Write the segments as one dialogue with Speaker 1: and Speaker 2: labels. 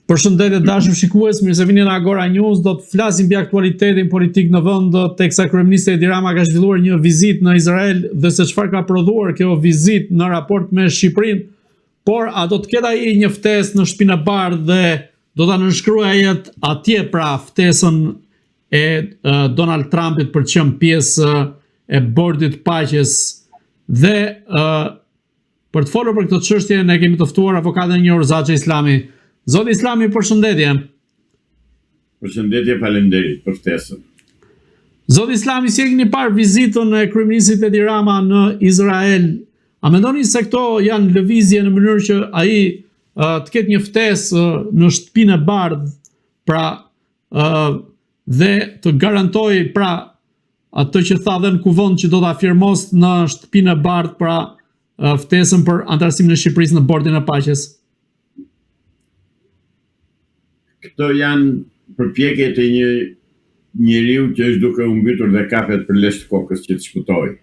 Speaker 1: Përshëndetje dashur shikues, mirë se vini në Agora News. Do të flasim mbi aktualitetin politik në vend, teksa kryeministri Edi Rama ka zhvilluar një vizitë në Izrael dhe se çfarë ka prodhuar kjo vizitë në raport me Shqipërinë, por a do të ketë ai një ftesë në Shtëpinë e Bardhë dhe do ta nënshkruajë atje pra ftesën e Donald Trumpit për të qenë pjesë e bordit paqes dhe për të folur për këtë çështje ne kemi të ftuar avokatin Njohur Zaçe Islami. Zoti Islami, përshëndetje.
Speaker 2: Përshëndetje, faleminderit për ftesën.
Speaker 1: Zoti Islami, si e keni parë vizitën e kryeministrit Edi Rama në Izrael? A mendoni se këto janë lëvizje në mënyrë që ai të ketë një ftesë në Shtëpinë e Bardhë, pra dhe të garantoj pra atë që tha dhe në kuvend që do ta afirmos në Shtëpinë e Bardhë, pra ftesën për antarësimin e Shqipërisë në bordin e paqes?
Speaker 2: Këto janë përpjekjet e një njeriu që është duke u mbytur dhe kapet për lesh të kokës që të shpëtojë.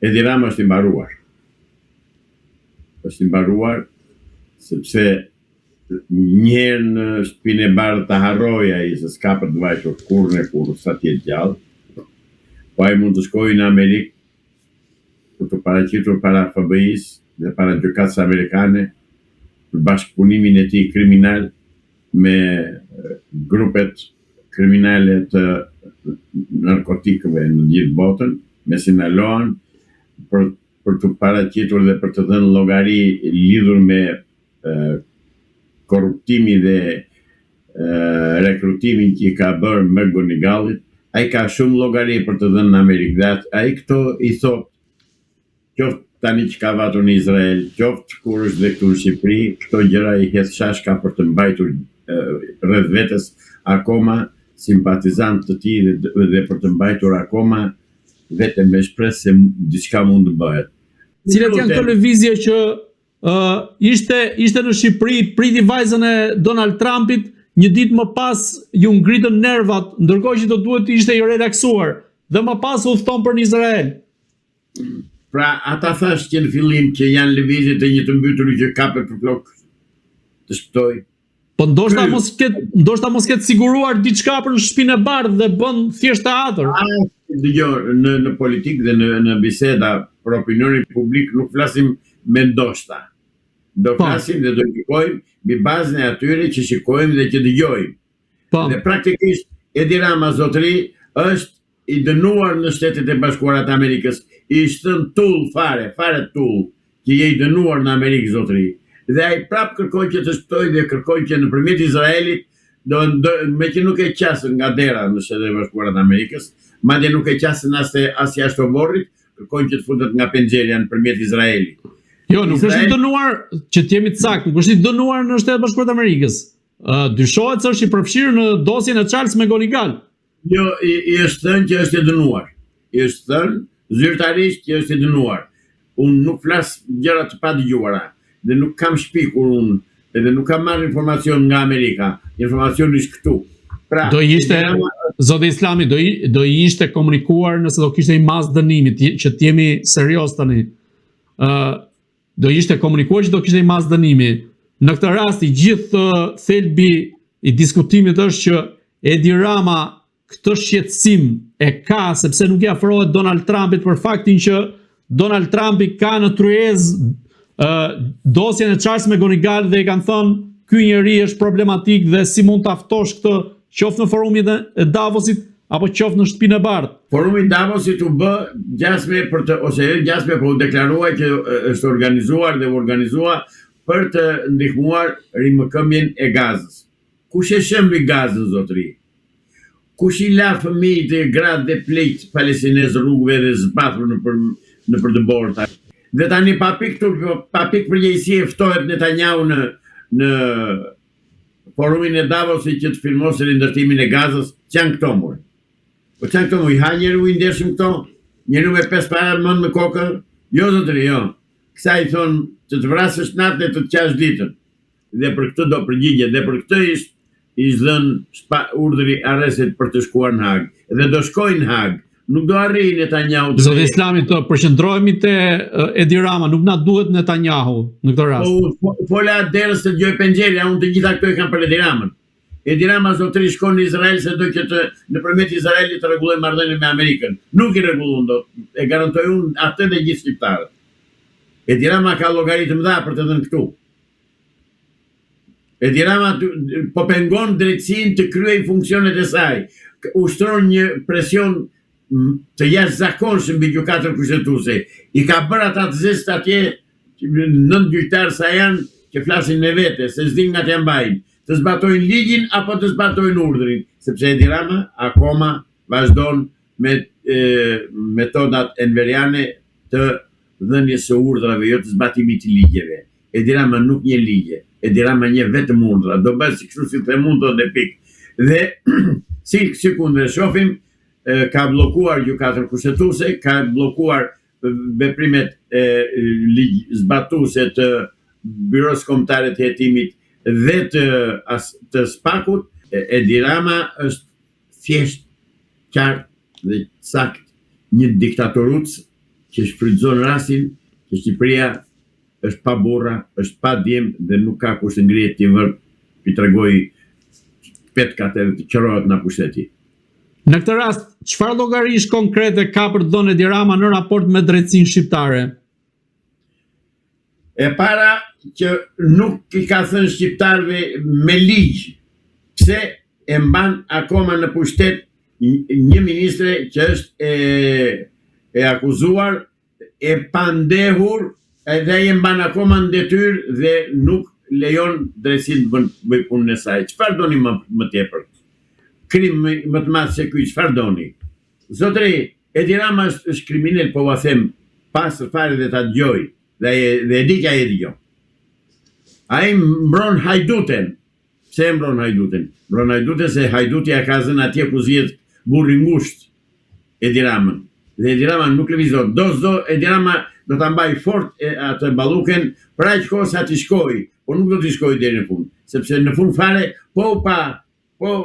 Speaker 2: Edi Rama është i mbaruar. Është i mbaruar sepse njëherë në Shtëpinë e Bardhë të harrojë ai se s'ka për të vajtur kurrë sa të jetë gjallë. Po ai mund të shkojë në Amerikë për të paraqitur para FBI-s dhe para gjykatës amerikane për bashkëpunimin e tij kriminal me grupet kriminale të narkotikëve në gjithë botën, me Sinaloan, për të paraqitur dhe për të dhënë llogari lidhur me korruptimin dhe rekrutimin që i ka bërë me Gonigallit. Ai ka shumë llogari për të dhënë në Amerikë. Ai këto i thot qoftë tani që ka vatur në Izrael, qoftë kur është dhe këtu në Shqipëri, këto gjëra i hedh shashka për të mbajtur rreth vetes akoma simpatizant të tij dhe për të mbajtur akoma vetëm me shpresë se diçka mund të bëhet.
Speaker 1: Cilat janë këto lëvizje që ishte në Shqipëri, priti vajzën e Donald Trumpit, një ditë më pas ju ngritën nervat, ndërkohë që do duhet të ishte i relaksuar, dhe më pas u thon për në Izrael.
Speaker 2: Pra, ata thash që në fillim që janë lëvizjet e një të mbytur që kapet për flok të shpëtoj.
Speaker 1: Po ndoshta mos ketë siguruar diçka për në Shtëpinë e Bardhë dhe bën thjesht teatr.
Speaker 2: Dëgjoj, në politikë dhe në biseda për opinionin publik nuk flasim me ndoshta. Do flasim dhe do gjykojmë mbi bazën e atyre që shikojmë dhe që dëgjojmë. Dhe praktikisht Edi Rama zotëri është i dënuar në Shtetet e Bashkuara të Amerikës, i shtën tull fare tull, që je i dënuar në Amerikë zotëri. Dhe ai prap kërkon që të shpëtojë dhe kërkon që nëpërmjet Izraelit, me që nuk e qasën nga dera në Shtetet e Bashkuara të Amerikës, madje nuk e qasën as jashtë oborrit, kërkon që të futet nga penxheria nëpërmjet Izraelit.
Speaker 1: Jo, nuk është i dënuar, që të jemi të saktë, nuk është i dënuar në Shtetet e Bashkuara të Amerikës. Dyshohet se është i përfshirë në dosjen e Charles McGonigal.
Speaker 2: Jo, i është thënë që është i dënuar. I është thënë zyrtarisht që është i dënuar. Unë nuk flas gjëra të padëgjuara dhe nuk kam shpikur unë, edhe nuk kam marrë informacion nga Amerika. Informacioni është këtu. Pra,
Speaker 1: do ishte Zoti Islami do ishte komunikuar nëse do kishte një masë dënimi, që të jemi serioz tani. Do ishte komunikuar që do kishte një masë dënimi. Në këtë rast i gjithë thelbi i diskutimit është që Edi Rama këtë shqetësim e ka sepse nuk i afrohet Donald Trumpit për faktin që Donald Trumpi ka në tryezë dosjen e Charles McGonigal dhe i kanë thënë ky njeri është problematik dhe si mund ta ftosh këtë qoftë në forumin e Davosit apo qoftë në Shtëpinë e Bardhë.
Speaker 2: Forumi i Davosit u bë gjasme po u deklaruar që është organizuar dhe u organizua për të ndihmuar rimëkëmbjen e Gazës. Kush e shembi Gazën zotëri? Kush i la fëmijët e gratë dhe pleqt palestinez rrugëve dhe zbathur në për të borta. Dhe tani pa pikë përgjegjësie ftohet Netanyahu në forumin e Davosit që të firmosë rindërtimin e Gazës. Çan këto mor. Po çan këto i ha njeriu i ndershëm këto? Njeriu me 5 para mend me kokën? Jo zotëri, jo. Kësaj thon që të vrasësh natën e të qash ditën. Dhe për këtë do përgjigjet dhe për këtë ishte dhënë urdhri arrestit për të shkuar në Hag. Dhe do shkojnë në Hag nuk do arrijë Netanyahu.
Speaker 1: Zoti Islami, të përqendrohemi te Edi Rama, nuk na duhet Netanyahu në këtë rast.
Speaker 2: Fola derës të dëgjoj Penxhelia, unë të gjitha këto i kam për Edi Ramën. Edi Rama zotëri shkon në Izrael se do që nëpërmjet Izraelit të rregulloj marrëdhënien me Amerikën. Nuk i rregullon dot. E garantoj unë atë dhe gjithë shqiptarët. Edi Rama ka llogari të mëdha për të dhënë këtu. Edi Rama po pengon drejtsinë të kryej funksionet e saj. Ushtron një presion të jashtëzakonshëm mbi gjykatën kushtetuese. I ka bërë ata të zest atje 9 gjyqtarë sa janë që flasin në vete, se s'din nga të mbajnë, të zbatojnë ligjin apo të zbatojnë urdhrin, sepse Edi Rama akoma vazhdon me metodat enveriane të dhënies së urdhrave, jo të zbatimit të ligjeve. Edi Rama nuk njeh ligje, Edi Rama njeh vetëm urdhra, do bëj si kështu si të mundon dhe pikë. Dhe si kundër shohim, ka bllokuar gjykatën kushtetuese, ka bllokuar veprimet zbatuese të Byros Kombëtare të Hetimit dhe të Spakut. Edi Rama është thjesht qartë dhe sakt një diktatoruc që shfrytëzon rastin që Shqipëria është pa burra, është pa djem dhe nuk ka kush të ngrihet të vërë i tregoj petkat edhe të qërohet në pushteti.
Speaker 1: Në këtë rast, çfarë llogarish konkrete ka për të dhënë Edi Rama në raport me drejtsinë shqiptare?
Speaker 2: E para që nuk i ka thënë shqiptarëve me ligj pse e mban akoma në pushtet një ministre që është e akuzuar, e pandehur, edhe e mban akoma në detyrë dhe nuk lejon drejtsinë të bëjë punën e saj. Çfarë doni më tepër? Krim më të madh se ky, çfarë doni? Zotëri, Edi Rama është kriminal, po ua them pas fare dhe ta dëgjoj, dhe e di që ai e dëgjon. Ai mbron Hajduten. Pse e mbron Hajduten? Mbron Hajduten se Hajduti ka zënë atje ku zihet burri ngusht Edi Ramën. Dhe Edi Rama nuk lëvizon. Do Edi Rama do ta mbaj fort atë balluken për aq kohë sa ti shkoj, por nuk do të shkoj deri në fund, sepse në fund fare po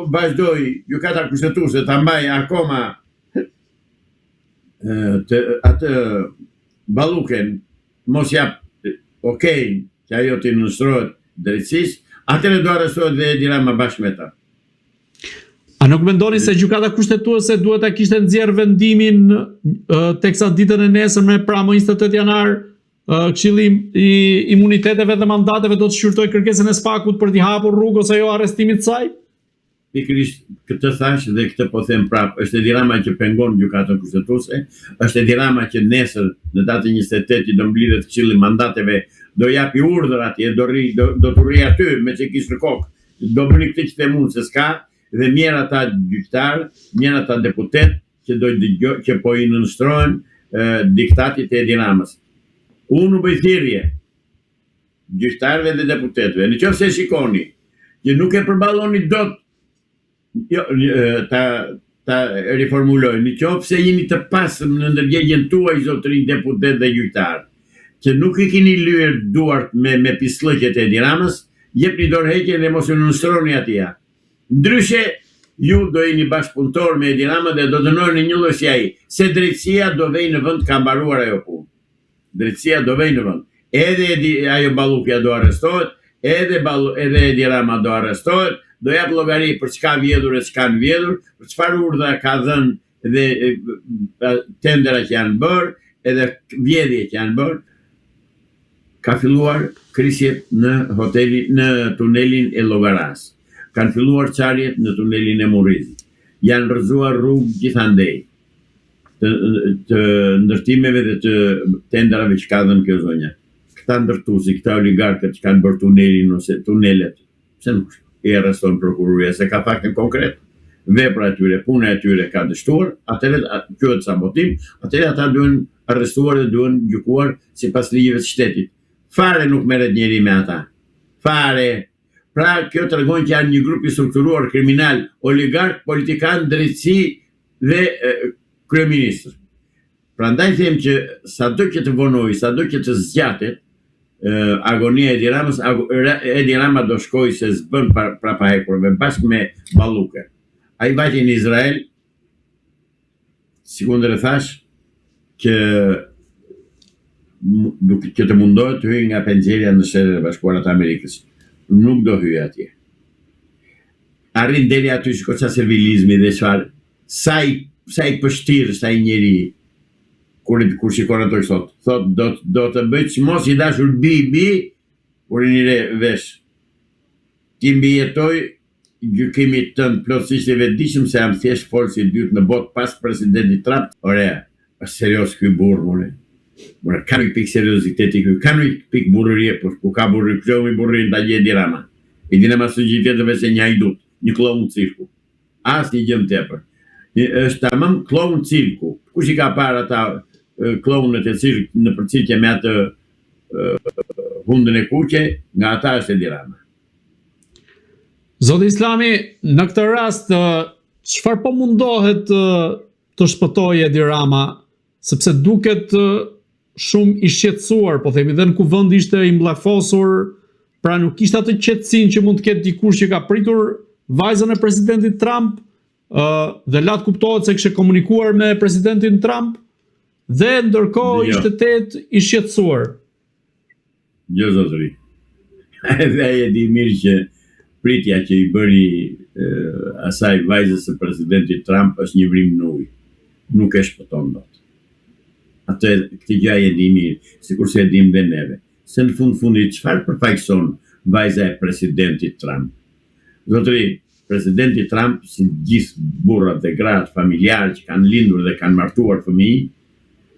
Speaker 2: vazhdoj gjykata kushtetuese ta mbaj akoma atë balluken, mos jap okay që ajo të nënshtrohet drejtësisht, atëherë do arrestohet dhe Edi Rama bashkë me ta.
Speaker 1: A nuk mendoni se gjykata kushtetuese duhet ta kishte nxjerr vendimin teksa ditën e nesërme pra më 28 janar Këshilli i imuniteteve dhe mandateve do të shqyrtoj kërkesën e Spakut për t'i hapur rrugë ose jo arrestimit të saj?
Speaker 2: Pikërisht këtë thash dhe këtë po them prapë, është Edi Rama që pengon gjykatën kushtetuese, është Edi Rama që nesër në datën 28 do mblidhet Këshilli i mandateve, do japi urdhër atje, do të rri aty me që kishë në kokë, do bëni këtë që them unë se s'ka, dhe mjerë ata gjyqtar, mjerë ata deputet që po i nënshtrohen diktatit e Edi Ramës. Unë u bëj thirrje gjyqtarëve dhe deputetëve, në qoftë se shikoni që nuk e përballoni dot, ta riformuloj, në qoftë se jeni të pasëm në ndërgjegjen tuaj zotërinj deputet dhe gjyqtar, që nuk i keni lyer duart me pislëqet e Edi Ramës, jepni dorëheqje dhe mos u nënshtroni atij. Ndryshe ju do jeni bashkëpunëtor me Edi Rama dhe do dënojeni një lloj si ai, se drejtësia do vej në vend, ka mbaruar ajo punë. Drejtësia do vej në vend. Edhe ajo ballukja do arrestohet, edhe Edi Rama do arrestohet, do jap llogari për çka vjedhur e çka në vjedhur, për çfarë urdhra ka dhënë dhe tendera që janë bërë, edhe vjedhje që janë bërë. Ka filluar krisjet në tunelin e Llogaras. Kanë filluar çarjet në tunelin e Murrizit. Janë rrëzuar rrugë gjithandej të ndërtimeve dhe të tenderave që ka dhënë kjo zonja. Këta ndërtuesi, këta oligarkët që kanë bërë tunelin ose tunelet, pse nuk i arreston prokuroria, se ka faktin konkret, vepra e tyre, puna e tyre ka dështuar, atëherë quhet sabotim, atëherë ata duhen arrestuar dhe duhen gjykuar sipas ligjeve të shtetit. Fare nuk merret njeri me ata. Fare. Pra kjo tregon që janë një grup i strukturuar kriminal, oligark, politikan, drejtësi dhe kryeministër. Prandaj them që sado që të vonoj, sado që të zgjatet agonia e Edi Ramës, Edi Rama do shkoj se s'bën prapahekurve bashkë me balluke. Ai vajte në Izrael sikundër e thash, që të mundohet të hyjë nga penxeria në Shtetet e Bashkuara të Amerikës. Nuk do hyjë atje. Arrin deri aty shiko qa civilizmi dhe çfarë sa i pështirë, sa i njeri kur shikon ato sot. Thot do të bëj mos i dashur bi, kur i re vesh. Ti mbijetoj gjykimit tënd plotësisht i vetëdijshëm se jam thjesht forcë i dytë në botë pas presidentit Trump. Ore, është serios ky burr, more. More ka një pikë serioziteti ky, ka një pikë burrërie, por ku ka burrë plomi burrin ta gjej Dirama. I Dirama së gjithë të vetë një hajdut, një kloun cirku. Asnjë gjë më tepër. Është tamam kloun cirku. Kush i ka parë ata klounët e cirk në përcjellje me atë hundën e kuqe, nga ata është Dirama.
Speaker 1: Zoti Islami, në këtë rast, çfarë po mundohet të shpëtojë Edi Rama, sepse duket shumë i shqetësuar, po themi, dhe në kuvend ishte i mllafosur, pra nuk kishte atë qetësinë që mund të ketë dikush që ka pritur vajzën e presidentit Trump, dhe latë kuptohet se kishte komunikuar me presidentin Trump, dhe ndërkohë ishte i shqetësuar.
Speaker 2: Jo, zotëri. Edhe ai e di mirë që pritja që i bëri asaj vajzës së presidentit Trump është një vrim në ujë. Nuk e shpëton dot. Atë këtë gjë e di mirë, sikurse e dim dhe neve. Se në fundi çfarë përfaqëson vajza e presidentit Trump? Zotëri, presidenti Trump, si gjithë burrat dhe gratë familjarë që kanë lindur dhe kanë martuar fëmijë,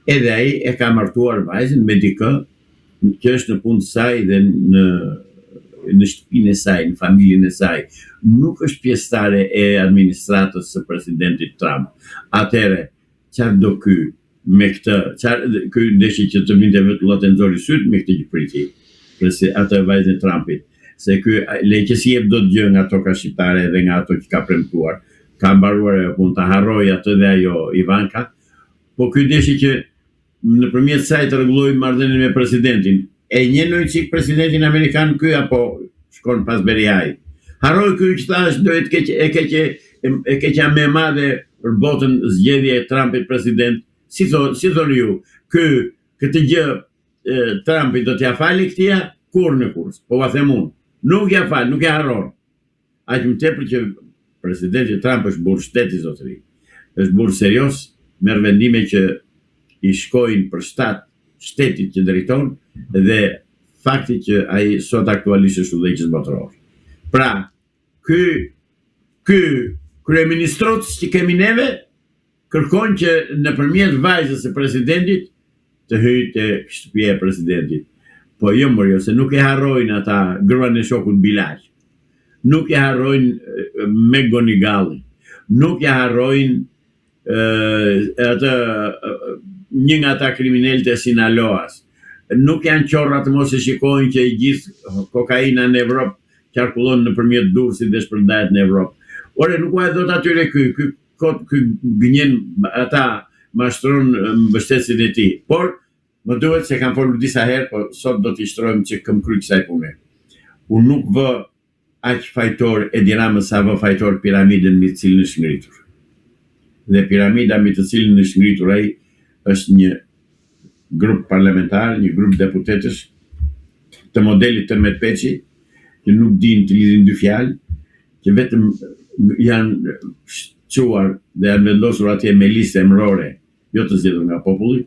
Speaker 2: edhe ai e ka martuar vajzën me dikë që është në punë saj dhe në shtëpinë e saj, në familjen e saj. Nuk është pjesëtare e administratës së presidentit Trump. Atëherë, çfarë do ky me këtë, ky deshi që të vinte vetë të nxori syt me këtë gjëpriti, atë vajzën e Trumpit, se ky leqësi jep dot gjë nga toka shqiptare dhe nga ato që ka premtuar. Ka mbaruar punë ta harroj atë dhe ajo Ivanka, po ky deshi që nëpërmjet saj të rregullojë marrëdhënien me presidentin. E njeh çik presidentin amerikan ky apo shkon pas Beriaj. Harroj ky që thash do e keqja më e madhe për botën zgjedhje e Trumpit president. Si thoni ju, këtë gjë Trumpi do t'ja fali këtia kur në kurs. Po va them unë, nuk ja fal, nuk ja harron. Aq më tepër që presidenti Trump është burr shteti zotëri. Është burr serios, merr vendime që i shkojnë për shtetit që drejton dhe fakti që ai sot aktualisht është udhëheqës botëror. Pra, ky kryeministrot që kemi neve kërkon që nëpërmjet vajzës së presidentit të hyjë te shtëpia e presidentit. Po jo më se nuk e harrojnë ata gruan e shokut Bilal. Nuk e harrojnë Megoni Galli. Nuk e harrojnë atë një nga ata kriminalët e Sinaloas. Nuk janë qorra të mos e shikojnë që i gjithë kokaina në Evropë qarkullon nëpërmjet Durrësit dhe shpërndahet në Evropë. Ore nuk ka dot atyre ky gënjen ata mashtron mbështetësin e tij. Por më duhet se kam folur disa herë, po sot do t'i shtrojmë që këm kryq kësaj pune. Unë nuk vë aq fajtor Edi Rama sa vë fajtor piramidën mbi të cilën është ngritur. Dhe piramida mbi të cilën është ngritur ai është një grup parlamentar, një grup deputetësh të modelit Tërmet Peçi, që nuk dinë të lidhin dy fjalë, që vetëm janë çuar dhe janë vendosur atje me listë emërore, jo të zgjedhur nga populli,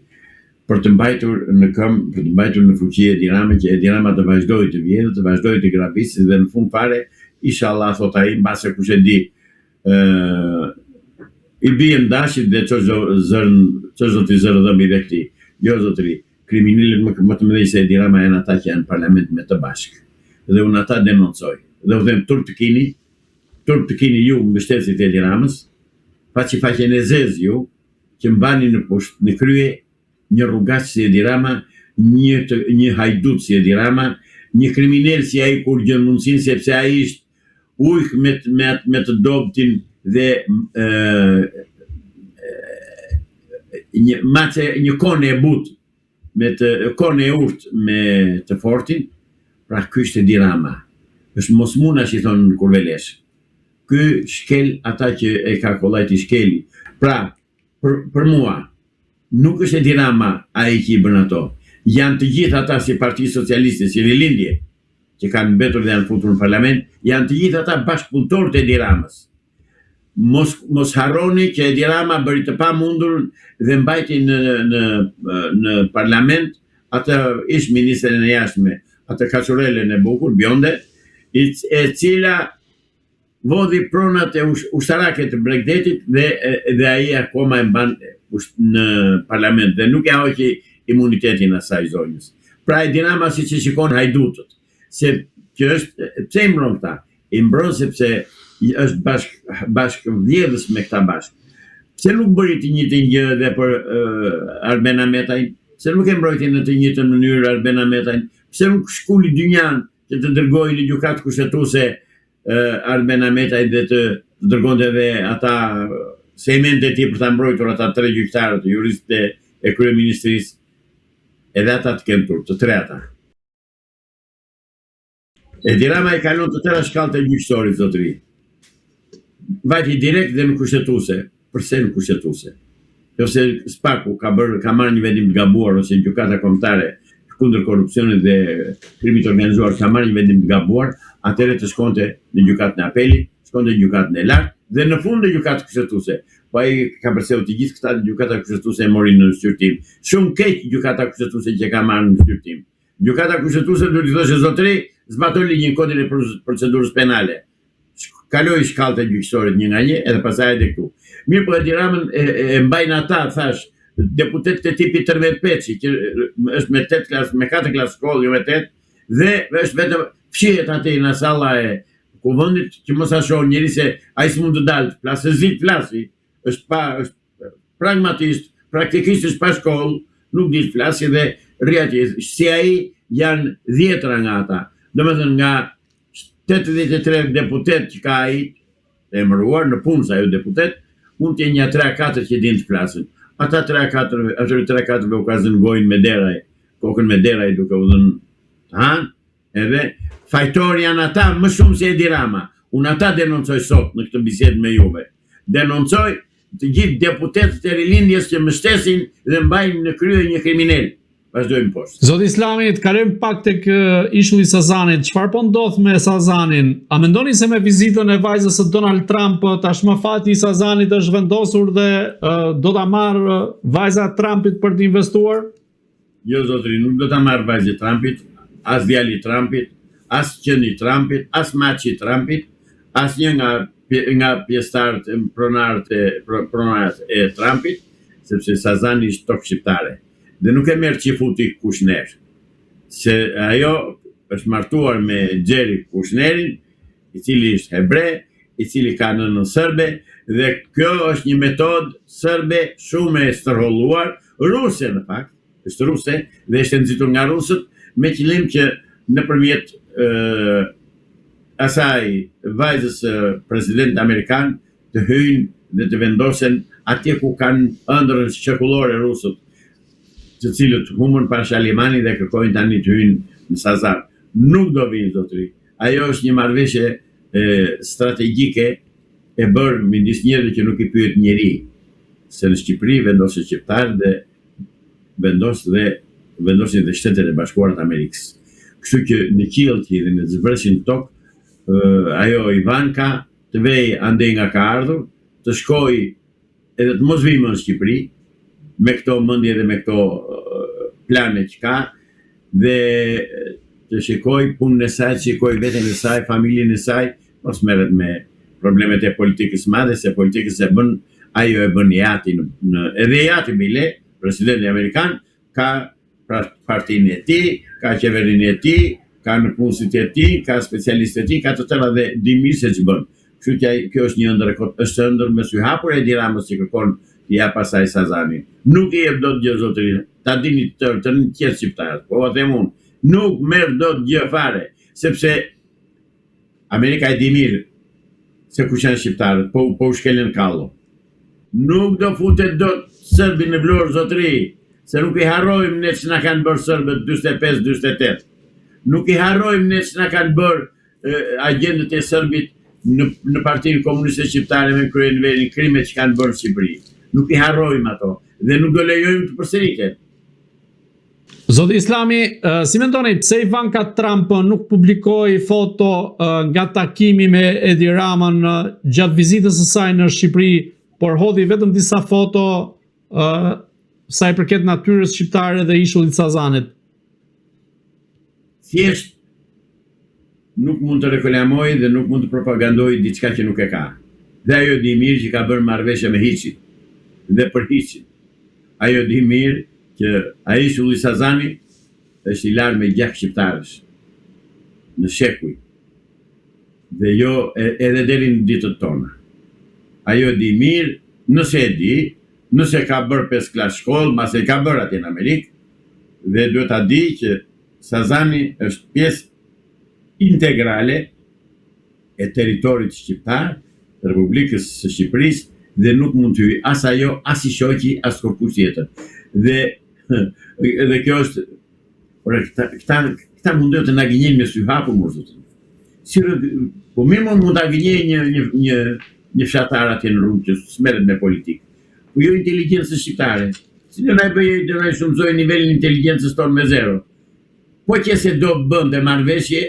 Speaker 2: për të mbajtur në këmbë, për të mbajtur në fuqi Edi Rama, që Edi Rama të vazhdojë të vjedhë, të vazhdojë të grabisë dhe në fund fare, inshallah thot ai, mbase kush e di, i bien dashit dhe çdo do t'i zërë dhëmbi dhe këtij. Jo zotëri, kriminalët më të mëdhenj se Edi Rama janë ata që janë në parlament me të bashkë. Dhe unë ata denoncoj. Dhe u them turp të kini ju mbështetësit e Edi Ramës, faqen e zezë ju, që mbani në krye një rrugaq si Edi Rama, një hajdut si Edi Rama, një kriminal si ai kur gjën mundësinë, sepse ai ishte ujk me të dobtin dhe një kone e but, me të kone e urt me të fortin. Pra ky është Edi Rama. Është mosmunash i thonë në Kurvelesh. Ky shkel ata që e ka kollajt i shkeli. Pra, për mua, nuk është Edi Rama ai që i bën ato. Janë të gjithë ata si Parti Socialiste, si Rilindje, që kanë mbetur dhe janë futur në parlament, janë të gjithë ata bashkëpunëtorët e Edi Ramës. Mos harroni që Edi Rama bëri të pamundur dhe mbajti në parlament atë ish ministren e jashtme, atë kaçurelen e bukur, Bjonde, e cila vodhi pronat e ushtarake të Bregdetit dhe ai akoma e mban në parlament dhe nuk e hoqi imunitetin asaj zonjës. Pra Edi Rama siç e shikon hajdutët, se që është pse i mbron këta? I mbron sepse është bashkë vjedhës me këta bashkë. Pse nuk bëri të njëjtin gjë dhe për Arben Ahmetajn? Pse nuk e mbrojti në të njëjtën mënyrë Arben Ahmetajn? Pse nuk shkuli dynjan që të dërgojë në gjykatë kushtetuese Arben Ahmetajn dhe të dërgonte edhe ata semente e tij për ta mbrojtur ata 3 gjyqtarët, juristët e kryeministrisë, edhe ata të kentur, të 3 ata. Edi Rama i kalon të tëra shkallët e gjyqësorit, zotëri. Vajti direkt dhe në kushtetuese. Përse në kushtetuese? Ose Spaku ka marrë një vendim të gabuar, ose gjykata kombëtare kundër korrupsionit dhe krimit organizuar ka marrë një vendim të gabuar, atëherë të shkonte në gjykatën e apelit, shkonte në gjykatën e lartë dhe në fund në gjykatë kushtetuese. Po ai ka përseu të gjithë këta gjykata kushtetuese e morin në shqyrtim. Shumë keq gjykata kushtetuese që ka marrë në shqyrtim. Gjykata kushtetuese duhet të thoshë zotëri, zbatoi ligjin kodin e procedurës penale. Kaloi shkallët e gjyqësorit një nga një edhe pastaj edhe këtu. Mirë, po Edi Ramën e mbajnë ata, thash, deputet të tipit Tërvet Peçi, që është me 8 klasë, me 4 klasë shkollë, jo me 8, dhe është vetëm fshihet aty në salla e kuvendit që mos shohë njëri se ai s'mund të dalë, flasi, është pragmatist, praktikisht është pa shkollë, nuk di të flasi dhe rri. Si ai janë 10 nga ata. Domethënë nga 83 deputet që ka ai të emëruar në punë sa ajo deputet, mund të jenë një 3-4 që din të flasin. Ata 3-4 u ka zënë gojën me deraj, kokën me deraj duke u dhënë han, edhe fajtor janë ata më shumë se Edi Rama. Unë ata denoncoj sot në këtë bisedë me juve. Denoncoj të gjithë deputetët e Rilindjes që mbështesin dhe mbajnë në krye një kriminal. Vazhdojmë poshtë.
Speaker 1: Zoti Islami, të kalojmë pak tek ishulli i Sazanit. Çfarë po ndodh me Sazanin? A mendoni se me vizitën e vajzës së Donald Trump tashmë fati i Sazanit është vendosur dhe do ta marrë vajza e Trumpit për të investuar?
Speaker 2: Jo zotëri, nuk do ta marrë vajzë Trumpit, as djali Trumpit, as qendi Trumpit, as maçi Trumpit, as një nga pjesëtarët pronarët e Trumpit, sepse Sazani është tokë shqiptare. Dhe nuk e merr Qifuti Kushner, se ajo është martuar me Xheri Kushnerin, i cili është hebre, i cili ka nënën serbe, dhe kjo është një metodë serbe shumë e stërholluar, ruse në fakt, është ruse dhe është nxitur nga rusët me qëllim që nëpërmjet asaj vajzës president amerikan të hyjnë dhe të vendosen atje ku kanë ëndrrën shekullore rusët, të cilët humën pas Shalimani dhe kërkojnë tani të hyjnë në Sazan. Nuk do vinë zotëri. Ajo është një marrëveshje strategjike e bërë midis njerëzve që nuk i pyet njeri. Se në Shqipëri vendosin shqiptarë dhe vendosin dhe Shtetet e Bashkuara të Amerikës. Kështu që në qiellti dhe në zbreshin tokë, ajo Ivanka të vej ande nga ka ardhur, të shkojë edhe të mos vijë më në Shqipëri, me këto mendje dhe me këto plane që ka, dhe të shikoj punën e saj, të shikoj veten e saj, familjen e saj, mos merret me problemet e politikës madhe, se politikës e bën, ajo e bën jati, edhe jati bile, presidenti amerikan, ka partinë e tij, ka qeverinë e tij, ka në punësit e tij, ka specialistët e tij, ka të tëra dhe di mirë se ç'bën. Kështu që kjo është një ëndër me sy hapur e Edi Ramës që kërkon ja pasaj Sazani. Nuk i jep dot gjë zotëri. Ta dini të në qetë shqiptarët. Po them unë, nuk merr dot gjë fare, sepse Amerika e di mirë se kush janë shqiptarët, po u shkelen kallo. Nuk do futet dot serbi në Vlorë zotëri, se nuk i harrojmë ne që na kanë bërë serbët 45-48. Nuk i harrojmë ne që na kanë bërë agjentët e serbit në Partinë Komuniste Shqiptare me kryen verin krimet që kanë bërë në Shqipëri. Nuk I harrojmë ato dhe nuk do lejojmë të përsëritet.
Speaker 1: Zoti Islami, si mendoni pse Ivanka Trump nuk publikoi foto nga takimi me Edi Ramën gjatë vizitës së saj në Shqipëri, por hodhi vetëm disa foto sa I përket natyrës shqiptare dhe ishullit Sazanit?
Speaker 2: Thjesht nuk mund të reklamoj dhe nuk mund të propagandoj diçka që nuk e ka. Dhe ajo di mirë që ka bërë marrëveshje me hiçin dhe për hiçin. Ajo di mirë që ai ishulli Sazani është I larë me gjak shqiptarësh në shekuj dhe jo edhe deri në ditët tona. Ajo di mirë, nëse e di, nëse ka bërë 5 klas shkollë, mas e ka bërë atje në Amerikë dhe duhet ta di që Sazani është pjesë integrale e territorit shqiptar, Republikës së Shqipërisë dhe nuk mund të hyjë as ajo, as I shoqi, as kërkush tjetër. Dhe kjo është këta mundohet të na gënjejnë me sy hapur më zotë. Po mirë mund ta gënjejë një fshatar atje në rrugë që smerret me politikë. Po jo inteligjencë shqiptare. Si do na bëjë do na shumëzojë nivelin e inteligjencës tonë me 0. Po që se do bënte marrëveshje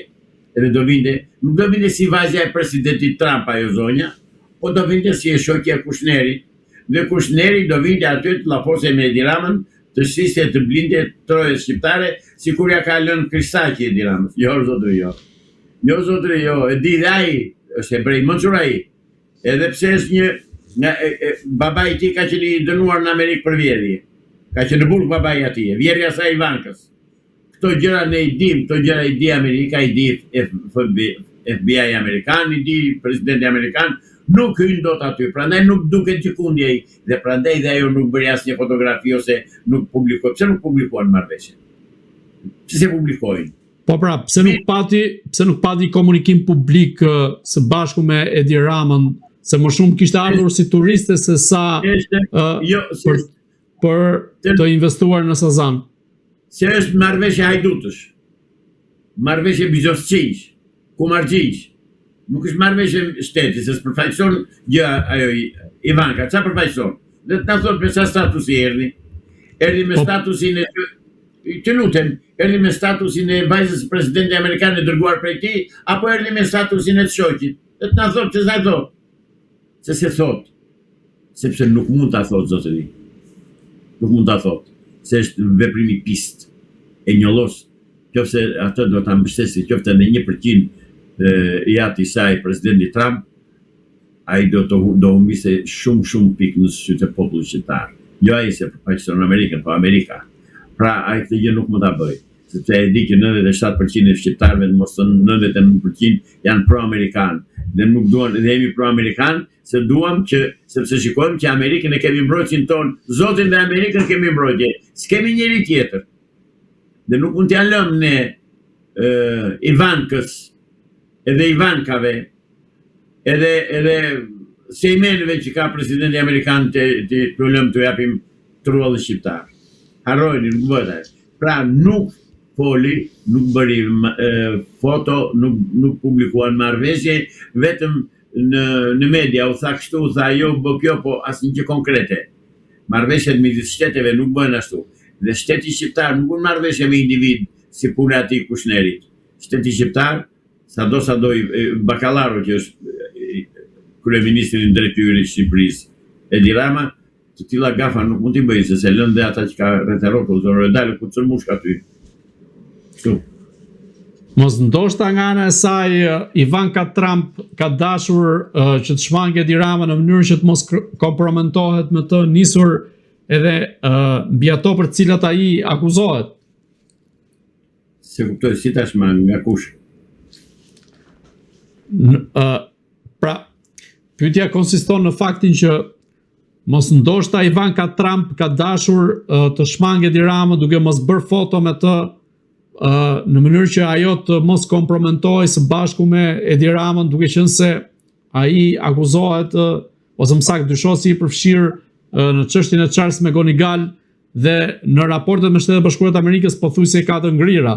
Speaker 2: edhe do vinte, nuk do vinte si vajza e presidentit Trump ajo zonja, po do vinte si e shoqja Kushnerit, dhe Kushneri do vinte aty të llafose me Edi Ramën, të shiste të blinde troje shqiptare, sikur ja ka lënë Kristaqi Edi Ramës. Jo, zotëri, jo. Jo, zotëri, jo. E di dhe ai, është hebrej mençur ai. Edhe pse është babai I tij ka qenë I dënuar në Amerikë për vjedhje. Ka qenë në burg babai atij, vjerja sa Ivankës. Këto gjëra ne I dim, këto gjëra I di Amerika, I di FBI amerikan, I di presidenti amerikan, nuk hyn dot aty, prandaj nuk duket gjikundi ai dhe prandaj dhe ajo nuk bëri asnjë fotografi ose nuk publikoi. Pse nuk publikuan marrëveshjen? Pse se publikojnë?
Speaker 1: Po pra, pse nuk pati komunikim publik së bashku me Edi Ramën, se më shumë kishte ardhur si turiste se sa për të investuar në Sazan.
Speaker 2: Se është marrëveshje hajdutësh, marrëveshje bizosçish, kumargjish. Nuk është marrëveshje shteti, se s'përfaqëson gjë ajo Ivanka, çfarë përfaqëson? Dhe të na thotë me sa statusi erdhi. Erdhi me statusin e të lutem, erdhi me statusin e vajzës presidentit amerikan e dërguar prej tij, apo erdhi me statusin e të shoqit? Dhe të na thotë se sa thotë. Se thotë. Sepse nuk mund ta thotë zotëri. Nuk mund ta thotë. Se është veprim I pist, e njollos, qofse atë do ta mbështesi, qofte në 1% I ati saj presidenti Trump, ai do humbiste shumë pikë në sytë e popullit shqiptar. Jo ai se përfaqëson Amerikën, po Amerika. Pra ai këtë gjë nuk mund ta bëj, sepse e di që 97% e shqiptarëve, mos thënë 99% janë pro-amerikan. Dhe nuk duan, dhe jemi pro-amerikan, se duam që, sepse shikojmë që Amerikën e kemi mbrojtjen tonë, Zotin dhe Amerikën kemi mbrojtje, s'kemi njëri tjetër. Dhe nuk mund t'ja lëmë ne Ivankës, edhe Ivankave, edhe sejmenëve që ka presidenti amerikan të lëmë të japim truallë shqiptar. Harrojni, nuk bëhet. Pra nuk foli, nuk bëri foto, nuk publikuan marrëveshje, vetëm në media u tha kështu, u tha jo, bë kjo, po asnjë gjë konkrete. Marrëveshjet midis shteteve nuk bëhen ashtu. Dhe shteti shqiptar nuk bën marrëveshje me individ si puna e atij Kushnerit. Shteti shqiptar sado Bakallaro, që është kryeministri I drejtëri I Shqipërisë, Edi Rama, të tilla gafa nuk mund t'i bëjë, se lënë dhe ata që ka rrethërokë, zorë dalë ku cërmush aty. Kështu.
Speaker 1: Mos ndoshta nga ana e saj Ivanka Trump ka dashur që të shmange Edi Rama në mënyrë që të mos kompromentohet me të nisur edhe mbi ato për të cilat ai akuzohet.
Speaker 2: Se kuptoj si tashmë nga kush.
Speaker 1: Pra, pyetja konsiston në faktin që mos ndoshta Ivanka Trump ka dashur të shmange Edi Ramën duke mos bërë foto me të në mënyrë që ajo të mos kompromentohej së bashku me Edi Ramën, duke qenë se ai akuzohet ose më saktë dyshohet si I përfshirë në çështjen e Charles McGonigal dhe në raportet me Shtetet Bashkuara të Amerikës pothuajse ka të ngrira.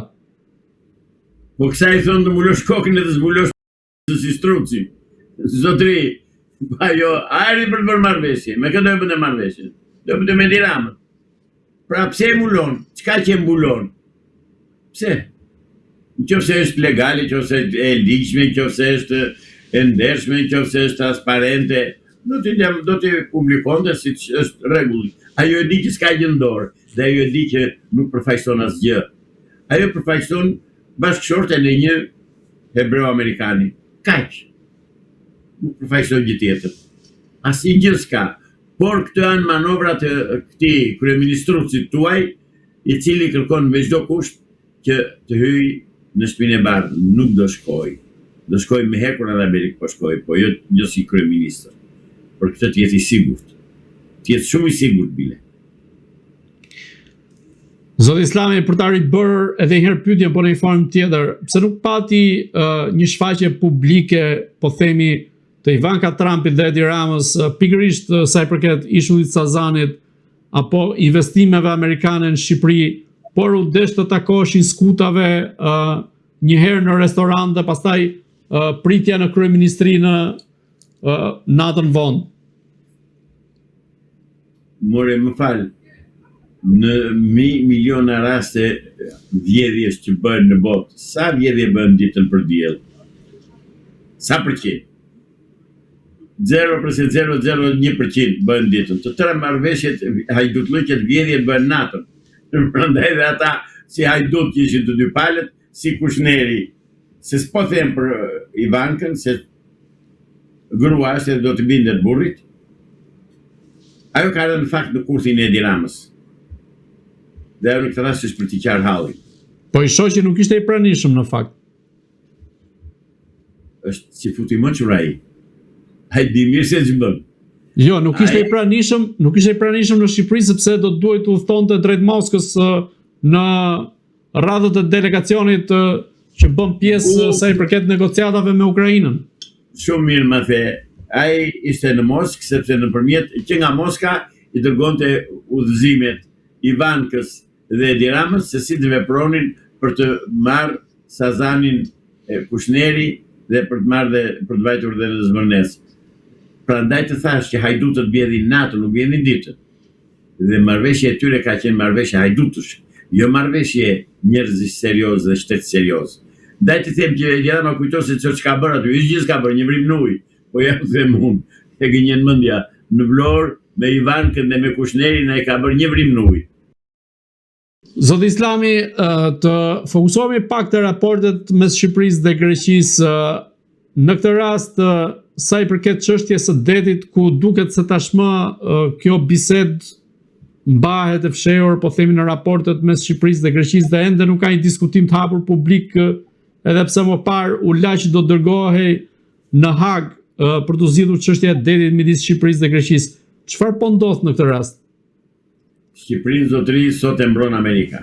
Speaker 2: Po kësaj thonë të mbulosh kokën e të zbulosh si struci. Zotri, Ajo, ajri për të bërë marrëveshje. Me këtë do e bënte marrëveshjen. Do e bënte me Tiranën. Pra pse e mbulon? Çka që e mbulon? Pse? Nëse është legale, nëse është e ligjshme, nëse është e ndershme, nëse është transparente, do t'i publikonte siç është rregulli. Ajo e di që s'ka gjë në dorë, dhe ajo e di që nuk përfaqëson asgjë. Ajo përfaqëson bashkëshorten e një hebreo-amerikani. Kaq. Nuk përfaqëson gjë tjetër. Asnjë gjë s'ka. Por këto janë manovrat e këtij kryeministrucit tuaj, i cili kërkon me çdo kusht që të hyjë në shtëpinë e bardhë. Nuk do shkoj. Do shkoj me hekur në Amerikë, po shkoj, po jo si kryeministër. Për këtë të jetë i sigurt. Të jetë shumë i sigurt bile.
Speaker 1: Zoti Islami, për ta ribërë edhe një herë pyetjen, po në një formë tjetër, pse nuk pati një shfaqje publike, po themi, të Ivanka Trumpit dhe Edi Ramës, pikërisht sa i përket ishullit Sazanit apo investimeve amerikane në Shqipëri, por u desh të takoheshin skutave një herë në restorante, pastaj pritja në kryeministri në natën vonë.
Speaker 2: More, më fal, në miliona raste vjedhjes që bëhen në botë, sa vjedhje bëhen ditën për diell? Sa përqind? 0,001% bëhen ditën. Të tëra marrëveshjet, hajdutllëqet, vjedhjet bëhen natën. Prandaj dhe ata si hajdut që ishin të dy palët, si Kushneri, se s'po them për Ivankën, se grua është e do të bindet burrit. Ajo ka rënë në fakt në kurthin e Edi Ramës. Dhe ajo në këtë rast është për t'i qarë hallin.
Speaker 1: Po i shoqi nuk ishte i pranishëm në fakt.
Speaker 2: Është si futi mençur ai. Ai di mirë se ç'bën.
Speaker 1: Jo, nuk ishte i pranishëm në Shqipëri sepse do duhet të udhtonte drejt Moskës në radhët e delegacionit që bën pjesë sa i përket negociatave me Ukrainën.
Speaker 2: Shumë mirë më the. Ai ishte në Moskë sepse nëpërmjet që nga Moska i dërgonte udhëzimet Ivankës dhe Edi Ramës se si të vepronin për të marrë Sazanin e Kushneri dhe për të marrë dhe për të vajtur dhe në zbërnesë. Prandaj të thash që hajdutët bjedhin natën, nuk bjedhin ditën. Dhe marrëveshja e tyre ka qenë marrëveshje hajdutësh, jo marrëveshje njerëzish serioz dhe shtet serioz. Ndaj të them që Edi Rama kujton se ç'ka bërë aty, ishte gjithë s'ka bërë, një vrim në ujë. Po ja u them unë, e gënjen mendja, në Vlorë me Ivankën dhe me Kushnerin ai ka bërë një vrim në ujë.
Speaker 1: Zoti Islami, të fokusohemi pak te raportet mes Shqipërisë dhe Greqisë. Në këtë rast, sa i përket çështjes së detit, ku duket se tashmë kjo bisedë mbahet e fshehur, po themi në raportet mes Shqipërisë dhe Greqisë, dhe ende nuk ka një diskutim të hapur publik, edhe pse më parë u la që do dërgohej në Hag për të zgjidhur çështja e detit midis Shqipërisë dhe Greqisë. Çfarë po ndodh në këtë rast?
Speaker 2: Shqipërinë zotëri sot e mbron Amerika.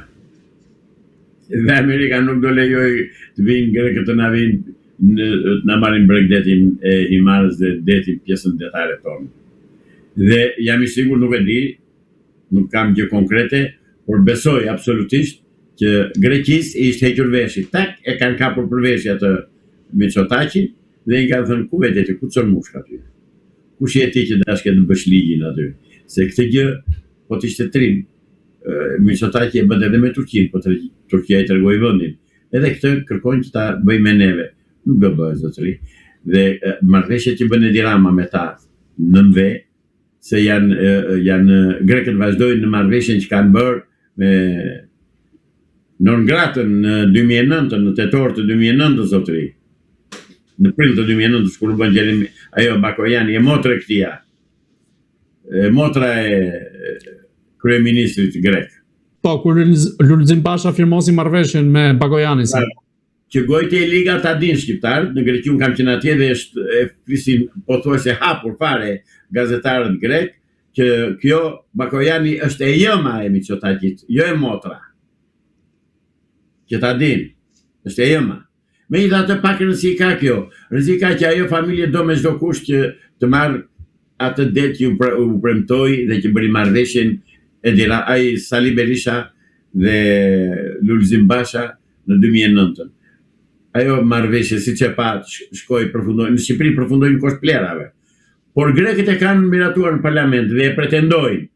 Speaker 2: Dhe Amerika nuk do lejoj të vinë grekët të na vinë të na marrin bregdetin e Himarës dhe detin pjesën detare tonë. Dhe jam i sigurt, nuk e di, nuk kam gjë konkrete, por besoj absolutisht që Greqisë i ishte hequr veshi. Tak e kanë kapur për veshi atë Mitsotakin dhe i kanë thënë ku vetë ti, ku çon mushka aty. Kush je ti që dashke të bësh ligjin aty? Se këtë gjë po të ishte trim. Mitsotaki e bën edhe me Turqinë, po Turqia i tregoi vendin. Edhe këtë kërkojnë që ta bëjmë me neve. Nuk do bëhet zotëri. Dhe marrëveshjet që bën Edi Rama me ta në NV, se janë grekët vazhdojnë në marrëveshjen që kanë bërë me Norngratën në 2009, në tetor të 2009 zotëri. Në prill të 2009 kur u bën gjerim ajo Bakojani, e motra e këtia. Motra e kryeministrit grek.
Speaker 1: Po, kur Lulzim Basha firmosi marrëveshjen me Bakojanin.
Speaker 2: Që gojtë e liga ta din shqiptarët, në Greqiun kam qenë atje dhe e flisin pothuajse hapur fare gazetarët grek, që kjo Bakojani është e jëma e Mitsotakit, jo e motra. Që ta din, është e jëma. Megjithatë pak rëndësi ka kjo. Rëndësi ka që ajo familje do me çdo kusht që të marrë atë det që u premtoi dhe që bëri marrëveshjen ai Sali Berisha dhe Lulzim Basha në 2009. Ajo marrëveshje siç e pa shkoi përfundoi në Shqipëri, përfundoi në Kosh Plerave. Por grekët e kanë miratuar në parlament dhe e pretendojnë,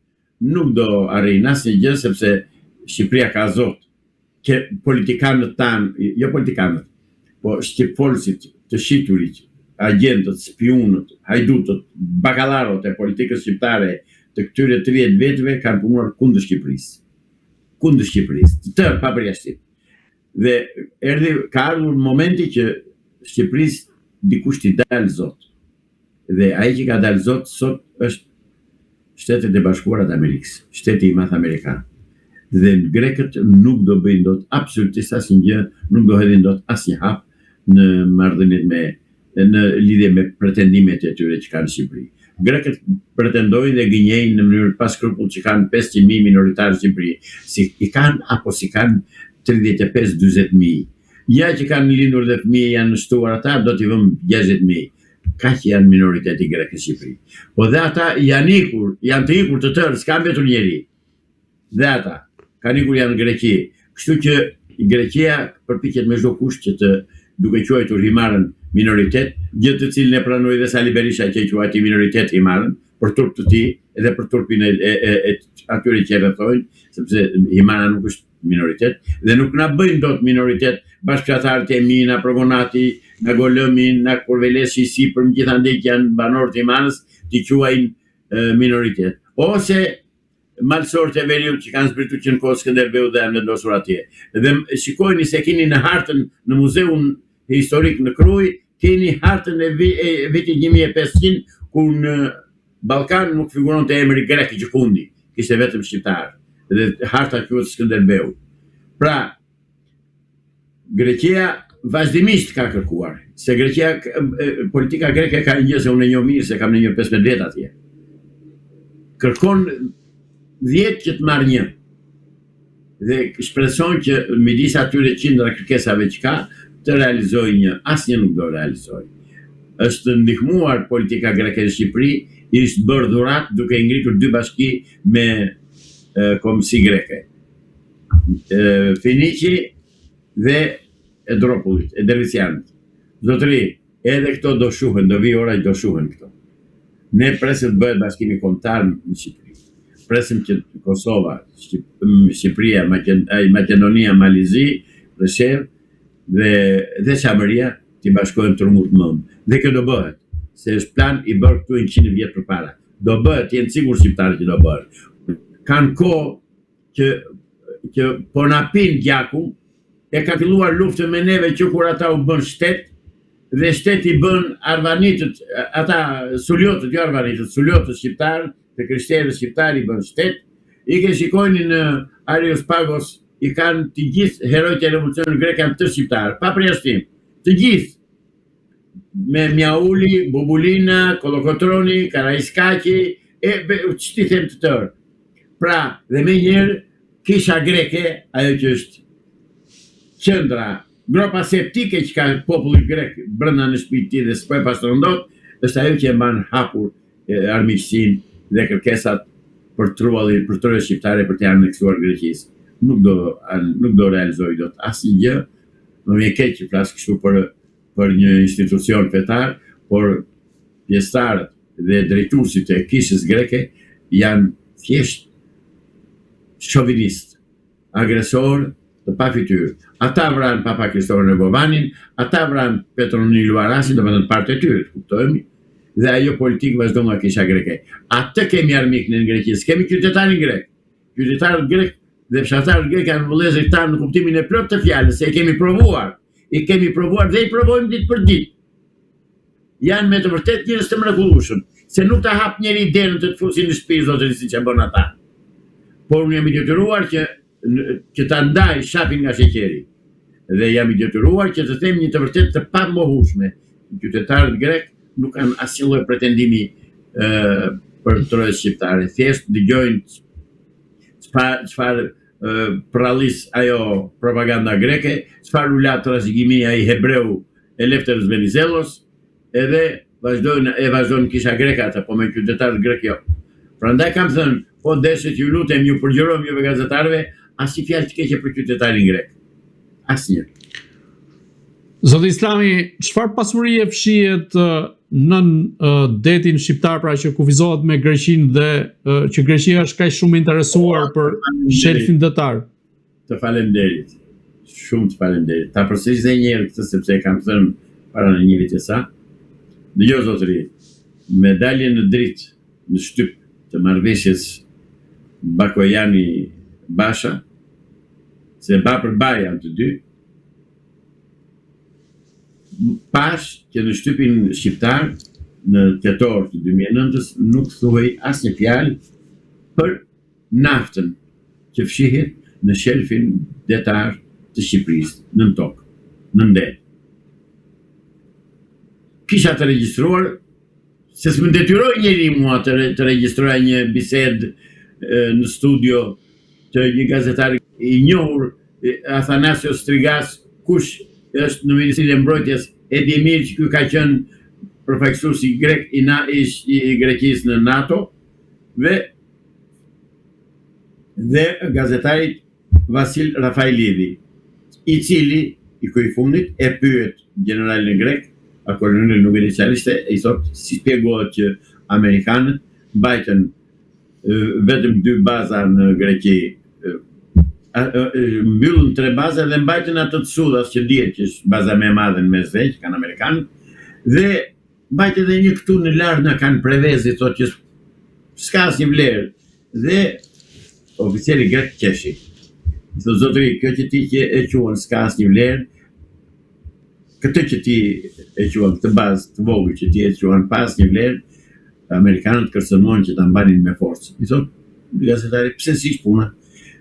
Speaker 2: nuk do arrijnë asnjë gjë sepse Shqipëria ka zot. Që politikanët tanë, jo politikanët, po shqipfolësit të shiturit, agentët, spionët, hajdutët, bakallarët e politikës shqiptare të këtyre 30 viteve kanë punuar kundër Shqipërisë. Kundër Shqipërisë, të tërë pa përjashtim. Dhe ka ardhur momenti që Shqipërisë dikush t'i dalë zot. Dhe ai që ka dalë zot sot është Shtetet e Bashkuara të Amerikës, shteti i madh amerikan. Dhe grekët nuk do bëjnë dot absolutisht asnjë gjë, nuk do hedhin dot asnjë hap në marrëdhëniet në lidhje me pretendimet e tyre që kanë në Shqipëri. Grekët pretendojnë dhe gënjejnë në mënyrë pa skrupull që kanë 500.000 minoritarë në Shqipëri. Si i kanë apo si kanë 35-40.000. Ja që kanë lindur dhe fëmijë janë shtuar ata, do t'i vëmë 60.000. Kaq janë minoriteti grek në Shqipëri. Po dhe ata janë të ikur të tërë, s'kan vetur njeri. Dhe ata kanë ikur janë në Greqi. Kështu që Greqia përpiqet me çdo kusht që të duke quajtur Himarën minoritet, gjë të cilën e pranoi dhe Sali Berisha që e quajti minoritet Himarën, për turp të tij edhe për turpin e atyre që rrethojnë, sepse Himara nuk është minoritet dhe nuk na bëjnë dot minoritet bashkëtarët e mi, na Progonati, na Golëmi, na Korvelesi, si për gjithandej që janë banorë të Himarës, t'i quajnë minoritet. Ose malsorët e veriut që kanë zbritur që në kohë Skënderbeu dhe janë vendosur atje. Dhe shikojni se keni në hartën në muzeun historik në Kruj, keni hartën e vitit 1500, ku në Ballkan nuk figuron të emri grek i Gjukundi, kishte vetëm shqiptar. Dhe harta quhet Skënderbeu. Pra, Greqia vazhdimisht ka kërkuar, se politika greke ka një gjë se unë e njoh mirë se kam në një 15 vjet atje. Kërkon 10 që të marrë 1. Dhe shpreson që midis atyre qindra kërkesave që ka, të realizojë një, asnjë nuk do realizojë. Është ndihmuar politika greke në Shqipëri, ishte bërë dhurat duke ngritur 2 bashki me Komisi greke. Finiqi dhe Edropullit, e Dervicianit. Zotëri, edhe këto do shuhen, do vi ora që do shuhen këto. Ne presim të bëhet bashkimi kombëtar në Shqipëri. Presim që Kosova, Shqipëria, Maqedonia, Malizi, Reshev dhe Çamëria t'i bashkohen turmut mënd. Dhe kjo do bëhet, se është plan i bërë këtu 100 vjet përpara. Do bëhet, jenë sigur shqiptarë që do bëhet. Kanë kohë që po na pin gjaku, e ka filluar luftën me neve që kur ata u bën shtet, dhe shteti bën arvanitët, ata suljotët, jo arvanitët, suljotët shqiptarë, të krishterët shqiptarë i bën shtet, i ke shikojnë në Areospagos, i kanë të gjithë herojtë e revolucionit grek janë të shqiptarë, pa përjashtim, të gjithë, me Mjaulli, Bubulina, Kolokotroni, Karaiskaqi, që ti them të tërë. Pra, dhe me njërë, kisha greke, ajo që është qendra, gropa septike që ka populli grek brenda në shtëpitë tij dhe s'po e pastron dot, është ajo që e mban hapur armiqsinë dhe kërkesat për trullin shqiptare për të aneksuar Greqisë. Nuk do realizojë dot asnjë gjë. Më vjen keq që flas kështu për një institucion fetar, por pjesëtarët dhe drejtuesit e kishës greke janë thjesht shovinistë, agresorë të pa fytyrë. Ata vranë Papa Kristofor Negovanin, ata vranë Petronin Luarasin, domethënë partë e tyre, kuptojmë, dhe ajo politikë vazhdon nga kisha greke. Atë kemi armik në Greqi, kemi qytetarin grek. Qytetarët grek dhe fshatarët grek janë vëllezërit tanë në kuptimin e plot të fjalës, se e kemi provuar. I kemi provuar dhe i provojmë ditë për ditë. Janë me të vërtet njerëz të mrekullueshëm, se nuk ta hap njeri derën të fusin në shtëpi zotëri siç e bën ata. Por unë jam i detyruar që ta ndaj shapin nga sheqeri. Dhe jam i detyruar që të them një të vërtet të pamohueshme. Qytetarët grek nuk kanë asnjë lloj pretendimi për trojën shqiptare. Thjesht dëgjojnë çfarë prallis ajo propaganda greke, çfarë ulat trashëgimi ai hebreu Eleftheros Venizelos, edhe vazhdojnë kisha greke ata, po me qytetarët grek jo. Prandaj kam thënë, po deshet ju lutem, ju përgjërojmë juve gazetarëve, asnjë fjalë të keqe për qytetarin grek. Asnjë.
Speaker 1: Zoti Islami, çfarë pasurie fshihet nën detin shqiptar, pra që kufizohet me Greqinë dhe që Greqia është kaq shumë interesuar për shelfin detar.
Speaker 2: Të falenderit. Shumë të falenderit. Ta përsëris edhe një herë këtë sepse e kam thënë para në një vit e sa. Dëgjoj zotëri, me dalje në dritë në shtyp të marrëveshjes Bakojani-Basha, se ba për ba janë të dy, pash që në shtypin shqiptar në tetor të 2009-s nuk thuhej asnjë fjalë për naftën që fshihet në shelfin detar të Shqipërisë nën tokë, nën det. Kisha të regjistruar, se s'më detyroi njeri mua të regjistroj një bisedë në studio të një gazetar i njohur, Athanasios Strigas, kush është në Ministrinë e Mbrojtjes, e di mirë që ky ka qenë përfaqësuesi grek i Greqisë në NATO, dhe gazetarit Vasil Rafaelidi, i cili i kuj fundit e pyet generalin grek, a kolonelin nuk e di çfarë ishte, i thotë si shpjegohet që amerikanët mbajtën vetëm 2 baza në Greqi, mbyllën 3 baza dhe mbajtën atë të Sudas që dihet që është baza më e madhe në mesdhej që kanë amerikanët, dhe mbajtën edhe një këtu në lart na kanë prevezi, thotë që s'ka asnjë vlerë. Dhe oficeri grek qeshi. Thotë zotëri, kjo që ti që e quan s'ka asnjë vlerë, këtë që ti e quan, këtë bazë të vogël që ti e quan pas një vlerë, amerikanët kërcënuan që ta mbanin me forcë. I thotë gazetari, pse si puna?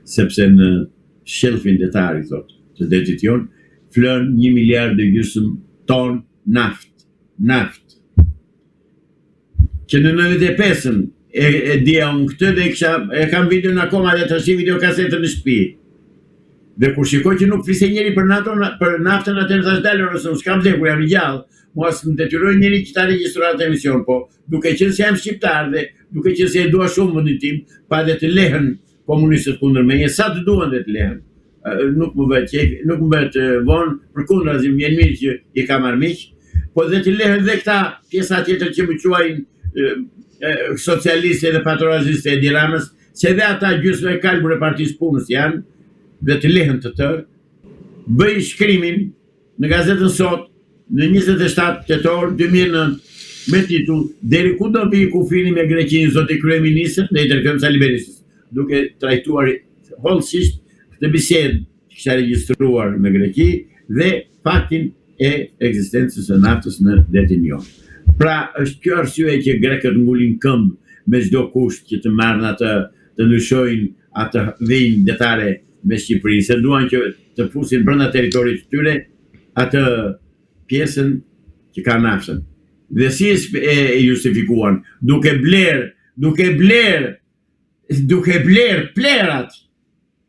Speaker 2: Sepse në shelfin detar, i thotë, të detit jon, flën 1,5 miliard ton naft. Që në 95-ën e dija unë këtë dhe e kam videon akoma dhe të shi videokasetën në shtëpi. Dhe kur shikoj që nuk fliste njeri për naftën, atë në thash dalë ose unë s'kam vdekur, jam i gjallë, mua s'më detyroj njeri që ta regjistruar atë emision, po duke qenë se jam shqiptar dhe duke qenë se e dua shumë vendin tim, pa dhe të lehen komunistët kundër meje, sa të duan dhe të lehen. Nuk më bëhet vonë, përkundrazi më vjen mirë që i kam armiq, po dhe të lehen dhe këta pjesa tjetër që më quajnë socialiste dhe patronaziste e Diramës, se dhe ata gjysmë e kalbur e Partisë Punës janë, dhe të lehen të tërë, bëj shkrimin në gazetën Sot në 27 tetor 2009 me titull "Deri ku do vi kufini me Greqinë zoti kryeministër" dhe i dërgojmë Sali Berishës, duke trajtuar hollësisht këtë bisedë që kisha regjistruar me Greqi dhe faktin e ekzistencës së naftës në detin jon. Pra, është kjo arsye që grekët ngulin këmbë me çdo kusht që të marrin atë, të ndryshojnë atë vijnë detare me Shqipërinë, se duan që të fusin brenda territorit të tyre atë pjesën që ka naftën. Dhe si e justifikuan? Duke bler plerat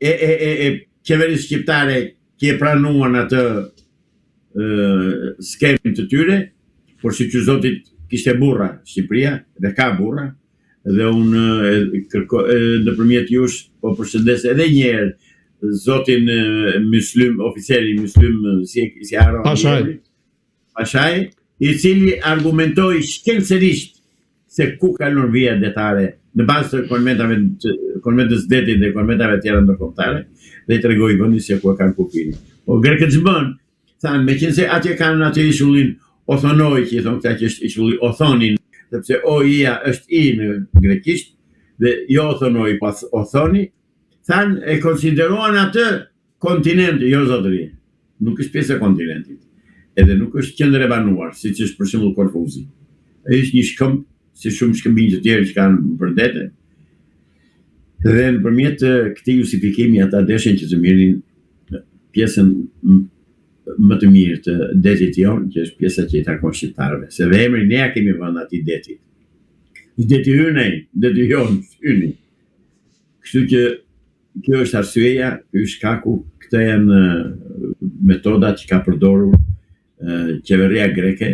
Speaker 2: e qeverisë shqiptare që e pranuan atë skemin të tyre, por si që zotit kishte burra Shqipëria, dhe ka burra, dhe unë nëpërmjet jush po përshëndes edhe njerë zotin Muslim, oficeri Muslim si Aron Pashaj, i cili argumentoi shkencërisht se ku kalon vija detare në bazë të konventës detit dhe konventave tjera ndërkombëtare, dhe i tregoi vendin se ku e kanë kufirin. Po grekët ç'bën? Thanë, meqense atje kanë atë ishullin Othonoi, që i thonë këta që është ishulli Othonin, sepse O-ia është i në grekisht, dhe jo Othonoi, po Othoni, thanë e konsideruan atë kontinent, jo zotëri, nuk është pjesë e kontinentit, edhe nuk është qendër e banuar, siç është për shembull Korfuzi. Ai është një shkëmb, si shumë shkëmbinj të tjerë që kanë për dete, dhe nëpërmjet këtij justifikimi ata deshin që të mirnin pjesën më të mirë të detit jon, që është pjesa që i takon shqiptarëve, se dhe emrin ne ja kemi vënë atij detit. Deti ynë, deti jon, yni. Kështu që kjo është arsyeja, ky është shkaku, këto janë metodat që ka përdorur qeveria greke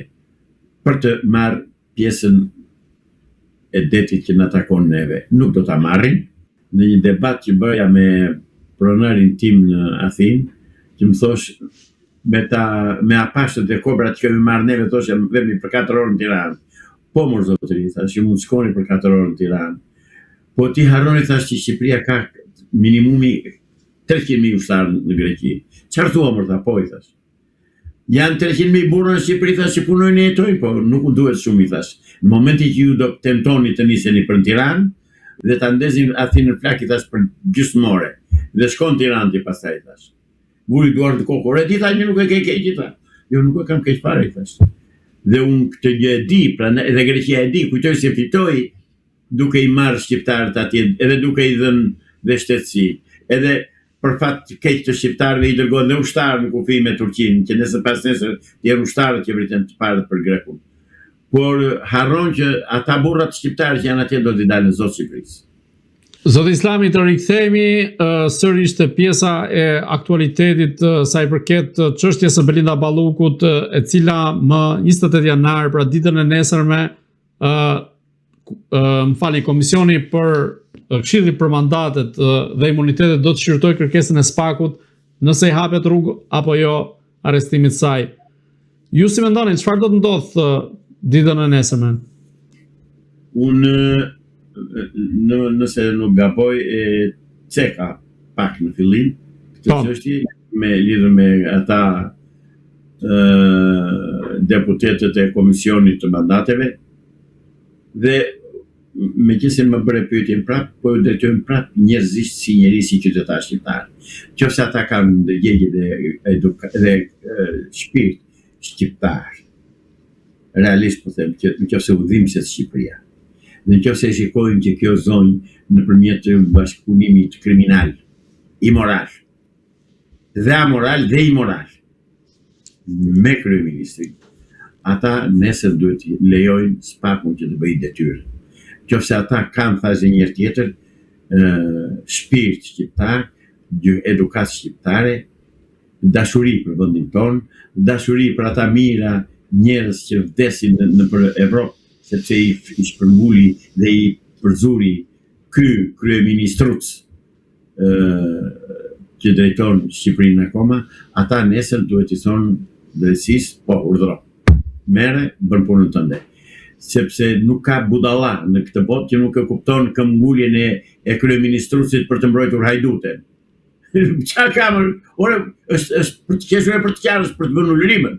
Speaker 2: për të marrë pjesën e detit që na takon neve. Nuk do ta marrin. Në një debat që bëja me pronarin tim në Athinë, që më thosh, me apashtet e kobrat që kemi marrë neve, thoshe vemi për 4 orë në Tiranë. Po mor zotëri, thash që mund shkoni për 4 orë në Tiranë. Po ti harroni, thash, që Shqipëria ka minimumi 300.000 ushtarë në Greqi. Çfarë thua mor, tha, po i thash. Janë 300.000 burra në Shqipëri, thash, që punojnë e jetojnë, po nuk u duhet shumë, i thash. Në momentin që ju do tentoni të niseni për Tiranë dhe ta ndezin aty në flak, i thash, për gjysmore. Dhe shkon Tiranë ti pastaj, thash. Vuri duart të kokë. Ore ti tha që nuk e ke keq, tha. Jo, nuk e kam keq fare, thash. Dhe unë këtë gjë e di, pra edhe Greqia e di, kujtoj se fitoi duke i marrë shqiptarët atje, edhe duke i dhënë dhe shtetësi. Edhe për fat keq të shqiptarëve i dërgohen dhe ushtarë në kufi me Turqinë, që nëse pas nesër janë ushtarët që vritën të parë për Grekun. Por harron që ata burrat shqiptarë që janë atje do t'i dalën zotë Shqipërisë.
Speaker 1: Zoti Islami, të rikthehemi sërish te pjesa e aktualitetit sa i përket çështjes së Belinda Ballukut, e cila më 28 janar, pra ditën e nesërme, më falni, Komisioni për Këshilli për Mandatet dhe Imunitetet do të shqyrtojë kërkesën e SPAK-ut nëse i hapet rrugë apo jo arrestimit saj. Ju si mendoni, çfarë do të ndodhë ditën e nesërme?
Speaker 2: Unë nëse nuk gaboj ceka pak në fillim këtë çështje me lidhur me ata deputetët e Komisionit të Mandateve dhe megjithëse më bëre pyetjen prap, po ju drejtojmë prap njerëzisht si njerëz si qytetar shqiptar. Qofse ata kanë ndërgjegjje dhe shpirt shqiptar, realisht po them që nëse u dhimbset Shqipëria. Dhe nëse shikojmë që kjo zonjë nëpërmjet bashkëpunimit kriminal, imoral, dhe amoral dhe imoral me kryeministrin, ata nesër duhet të lejojnë SPAK-un që të bëjë detyrë. Nëse ata kanë thashë një herë tjetër shpirt shqiptar, edukat shqiptare, dashuri për vendin tonë, dashuri për ata mira njerëz që vdesin në Evropë, sepse i shpërnguli dhe i përzuri ky kryeministruc që drejton Shqipërinë akoma, ata nesër duhet i thonë drejtësisë, po, urdhëro. Merre, bën punën tënde. Sepse nuk ka budalla në këtë botë që nuk e kupton këmbguljen e kryeministrucit për të mbrojtur hajduten. Çka kam? Ore, është për të qeshur për të qarës për të vënë ulërimën.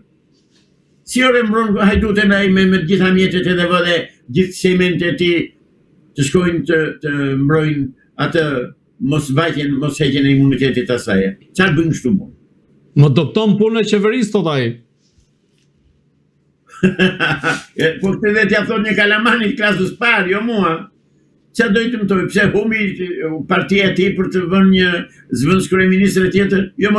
Speaker 2: Si ore mbron hajduten ai me të gjitha mjetet edhe vëdhe gjithë sementet e tij të shkojnë të mbrojnë atë mos heqjen e imunitetit të asaj. Çfarë bën kështu më?
Speaker 1: Më dopton punën e qeverisë, thot ai.
Speaker 2: Po këtë vetë ja thot një kalamanit klasës parë, jo mua. Çfarë do i të mëtoj? Pse humbi partia e tij për të vënë një zëvendës kryeministër tjetër? Jo,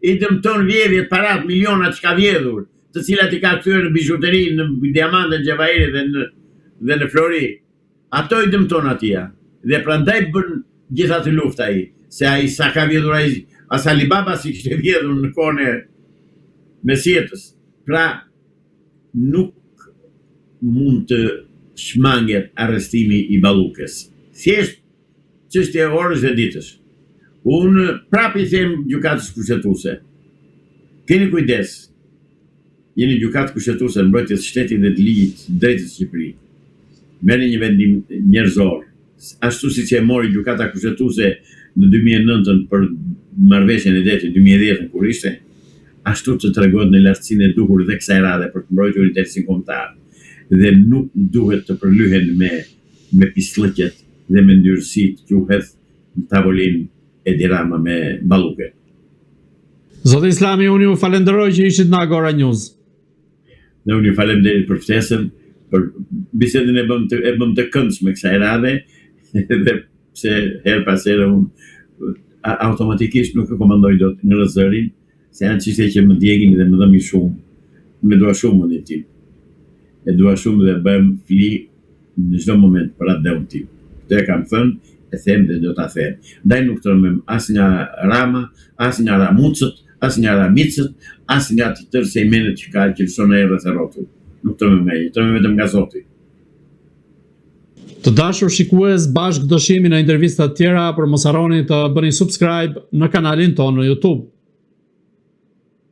Speaker 2: i dëmton vjedhjet, parat, milionat që ka vjedhur, të cilat i ka kthyer në bijuteri, në diamante, në xhavajre dhe në flori. Ato i dëmton atij. Dhe prandaj bën gjitha të lufta ai, se ai sa ka vjedhur ai, as Alibaba si kishte vjedhur në kohën e Mesjetës. Pra nuk mund të shmanget arrestimi i Ballukës. Thjesht çështje e orës dhe ditës. Unë prap i them gjykatës kushtetuese. Keni kujdes. Jeni gjykatë kushtetuese në mbrojtjes së shtetit dhe të ligjit drejtës së Shqipërisë. Merrni një vendim njerëzor. Ashtu siç e mori gjykata kushtetuese në 2009 për marrëveshjen e detit 2010 kur ishte, ashtu të tregohet në lartësinë e duhur dhe kësaj radhe për të mbrojtur interesin kombëtar. Dhe nuk duhet të përlyhen me pislëqet dhe me ndyrësitë që u hedh në tavolinë Edi Rama me Ballukën.
Speaker 1: Zoti Islami, unë ju falenderoj që ishit në Agora News.
Speaker 2: Dhe unë ju falenderoj për ftesën, për bisedën e bëm të këndshme kësaj radhe, dhe pse her pas here unë automatikisht nuk e komandoj dot në rëzërin, se janë çështje që më djegin dhe më dhëmi shumë. Me dua shumë mundin tim. E dua shumë dhe bëjmë fli në çdo moment për atë dëun tim. Këtë e kam thënë, e them dhe do ta them. Ndaj nuk tërmem as nga Rama, as nga Ramucët, as nga Ramicët, as nga të tërë sejmenet që ka që lësone e rreth e rrotull. Nuk tërmem nga i, tërmem vetëm nga Zoti.
Speaker 1: Të dashur shikues, bashkë do shihemi në intervista të tjera, por mos harroni të bëni subscribe në kanalin tonë në YouTube.